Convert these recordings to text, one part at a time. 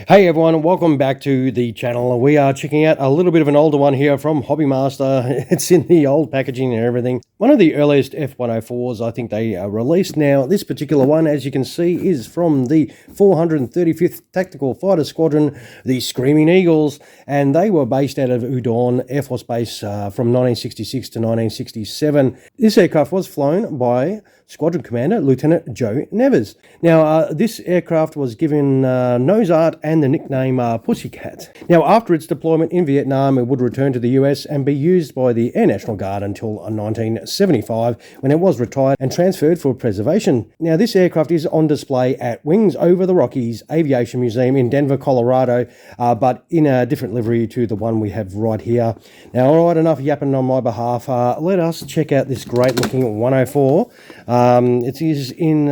Hey everyone, and welcome back to the channel. We are checking out a little bit of an older one here from Hobbymaster. It's in the old packaging and everything. One of the earliest F-104s I think they released. Now, this particular one, as you can see, is from the 435th Tactical Fighter Squadron, the Screaming Eagles, and they were based out of Udorn Air Force Base from 1966 to 1967. This aircraft was flown by Squadron Commander Lt Joe Nevers. Now, this aircraft was given nose art and the nickname Pussycat. Now, after its deployment in Vietnam, it would return to the US and be used by the Air National Guard until 1975, when it was retired and transferred for preservation. Now, this aircraft is on display at Wings Over the Rockies Aviation Museum in Denver, Colorado, but in a different livery to the one we have right here. Now, all right, enough yapping on my behalf. Let us check out this great-looking 104. It is in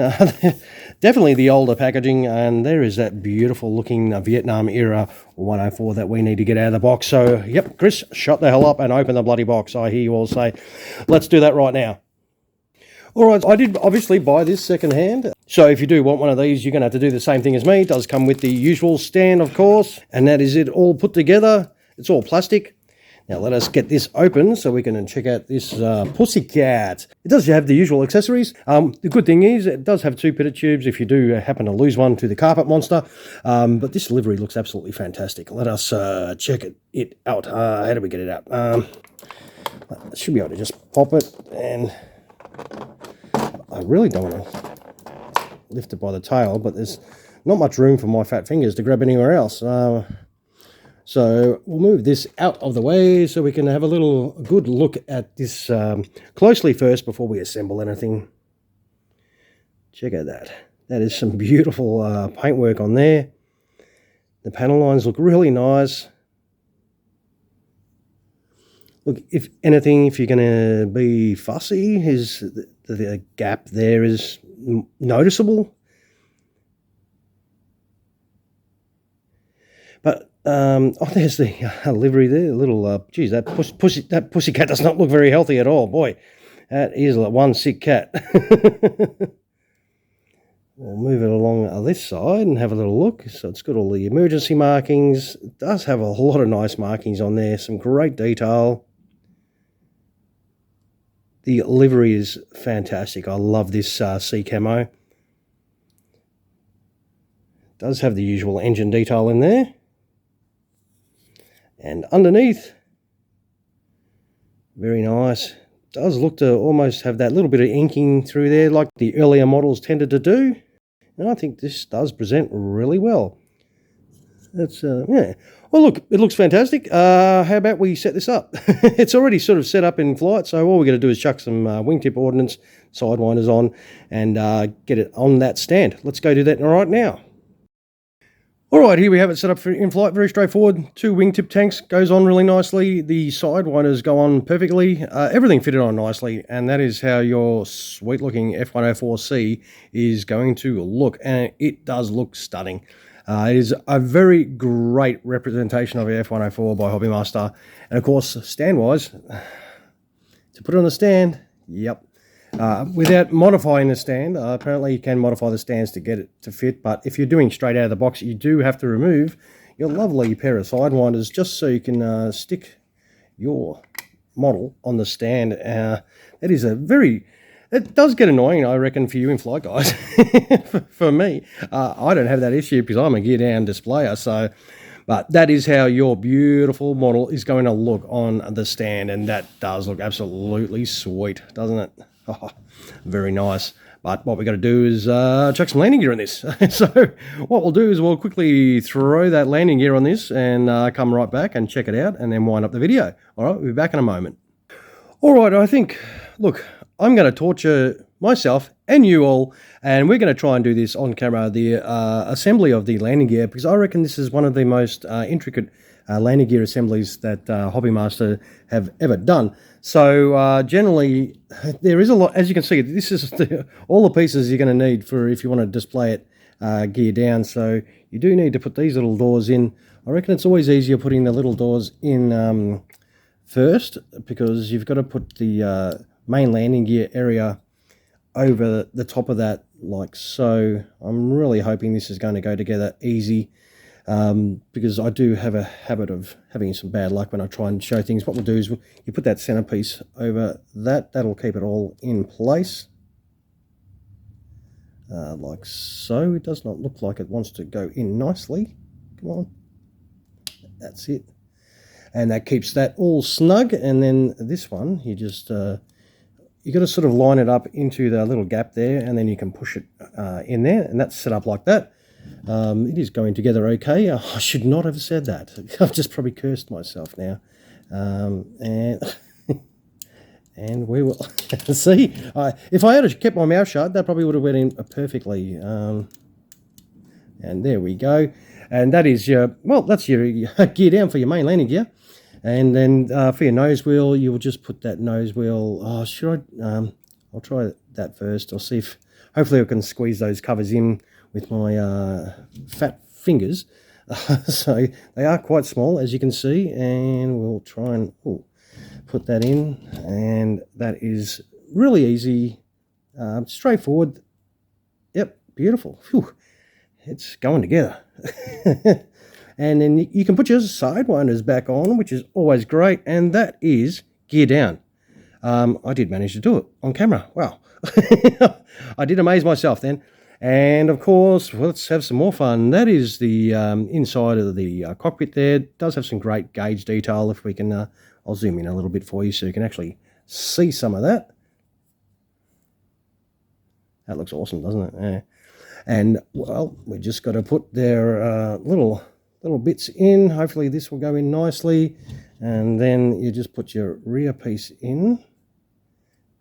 definitely the older packaging, and there is that beautiful-looking Vietnam-era 104 that we need to get out of the box. So, yep, Chris, shut the hell up and open the bloody box. I hear you all say, let's do that right now. All right, I did obviously buy this second-hand. So if you do want one of these, you're going to have to do the same thing as me. It does come with the usual stand, of course, and that is it all put together. It's all plastic. Now let us get this open so we can check out this Pussycat. It does have the usual accessories. The good thing is it does have two pitted tubes if you do happen to lose one to the carpet monster. But this livery looks absolutely fantastic. Let us check it out. How do we get it out? I should be able to just pop it, and I really don't want to lift it by the tail, but there's not much room for my fat fingers to grab anywhere else. So we'll move this out of the way so we can have a good look at this closely first before we assemble anything. Check out that. That is some beautiful paintwork on there. The panel lines look really nice. Look, if anything, if you're going to be fussy, the gap there is noticeable. But there's the livery there. A little, geez, that pussycat does not look very healthy at all. Boy, that is like one sick cat. We'll move it along this side and have a little look. So it's got all the emergency markings. It does have a lot of nice markings on there. Some great detail. The livery is fantastic. I love this sea camo. It does have the usual engine detail in there. And underneath, very nice. Does look to almost have that little bit of inking through there like the earlier models tended to do. And I think this does present really well. That's, yeah. Well, look, it looks fantastic. How about we set this up? It's already sort of set up in flight, so all we're going to do is chuck some wingtip ordnance, sidewinders on, and get it on that stand. Let's go do that right now. Alright, here we have it set up for in flight, very straightforward. Two wingtip tanks, goes on really nicely. The sidewinders go on perfectly. Everything fitted on nicely, and that is how your sweet looking F-104C is going to look, and it does look stunning. It is a very great representation of the F-104 by Hobbymaster, and of course, stand-wise, to put it on the stand, yep. Without modifying the stand, apparently you can modify the stands to get it to fit, but if you're doing straight out of the box, you do have to remove your lovely pair of sidewinders just so you can stick your model on the stand. That is it does get annoying, I reckon, for you in flight, guys. For me, I don't have that issue because I'm a gear down displayer, so... But that is how your beautiful model is going to look on the stand, and that does look absolutely sweet, doesn't it? Oh, very nice. But what we've got to do is chuck some landing gear on this. So what we'll do is we'll quickly throw that landing gear on this and come right back and check it out and then wind up the video. All right, we'll be back in a moment. All right, I think, look, I'm going to torture myself and you all, and we're going to try and do this on camera, the assembly of the landing gear, because I reckon this is one of the most intricate landing gear assemblies that Hobbymaster have ever done. So generally, there is a lot, as you can see, this is all the pieces you're going to need for if you want to display it gear down. So you do need to put these little doors in. I reckon it's always easier putting the little doors in first, because you've got to put the main landing gear area over the top of that like so. I'm really hoping this is going to go together easy. because I do have a habit of having some bad luck when I try and show things. What we'll do is you put that centerpiece over that. That'll keep it all in place. Like so. It does not look like it wants to go in nicely. Come on. That's it. And that keeps that all snug. And then this one, you just... you got to sort of line it up into the little gap there, and then you can push it in there, and that's set up like that. It is going together okay. I should not have said that. I've just probably cursed myself now. And and we will see. If I had kept my mouth shut, that probably would have went in perfectly. And there we go. And that is your, well, that's your gear down for your main landing gear. And then for your nose wheel, you will just put that nose wheel. Oh, should I? I'll try that first. I'll see if, hopefully I can squeeze those covers in with my fat fingers. So they are quite small, as you can see. And we'll try and put that in. And that is really easy, straightforward. Yep, beautiful. Whew. It's going together. And then you can put your sidewinders back on, which is always great. And that is gear down. I did manage to do it on camera. Wow. I did amaze myself then. And of course, let's have some more fun. That is the inside of the cockpit there. It does have some great gauge detail. If we can, I'll zoom in a little bit for you so you can actually see some of that. That looks awesome, doesn't it? Yeah. And, well, we just got to put their little bits in. Hopefully this will go in nicely. And then you just put your rear piece in.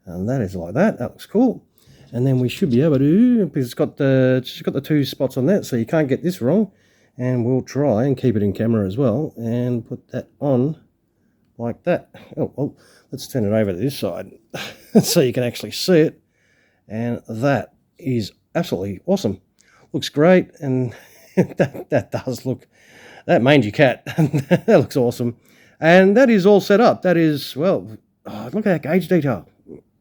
And that is like that. That looks cool. And then we should be able to, because it's got the two spots on that, so you can't get this wrong. And we'll try and keep it in camera as well. And put that on like that. Oh, well, let's turn it over to this side so you can actually see it. And that is absolutely awesome. Looks great. And that does look, that mangy cat, that looks awesome. And that is all set up. That is, well, look at that gauge detail.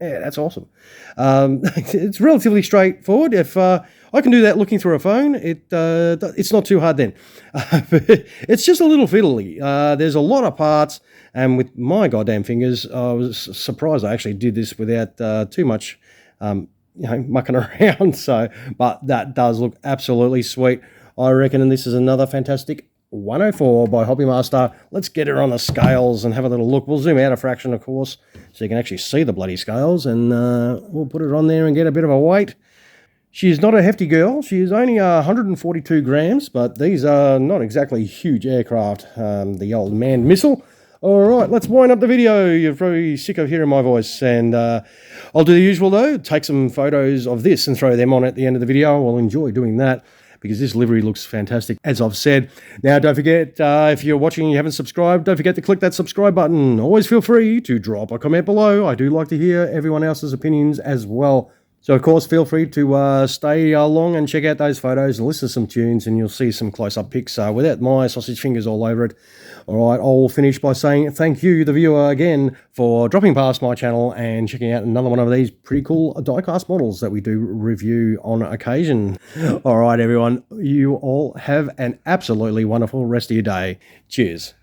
Yeah, that's awesome. It's relatively straightforward. If I can do that looking through a phone, it's not too hard then. It's just a little fiddly. There's a lot of parts, and with my goddamn fingers, I was surprised I actually did this without too much mucking around. So, but that does look absolutely sweet. I reckon this is another fantastic 104 by Hobbymaster. Let's get her on the scales and have a little look. We'll zoom out a fraction, of course, so you can actually see the bloody scales, and we'll put it on there and get a bit of a weight. She is not a hefty girl. She is only 142 grams, but these are not exactly huge aircraft, the old manned missile. All right, let's wind up the video. You're probably sick of hearing my voice, and I'll do the usual, though. Take some photos of this and throw them on at the end of the video. I'll enjoy doing that, because this livery looks fantastic, as I've said. Now, don't forget, if you're watching and you haven't subscribed, don't forget to click that subscribe button. Always feel free to drop a comment below. I do like to hear everyone else's opinions as well. So, of course, feel free to stay along and check out those photos and listen to some tunes, and you'll see some close-up pics without my sausage fingers all over it. All right, I'll finish by saying thank you, the viewer, again, for dropping past my channel and checking out another one of these pretty cool diecast models that we do review on occasion. All right, everyone, you all have an absolutely wonderful rest of your day. Cheers.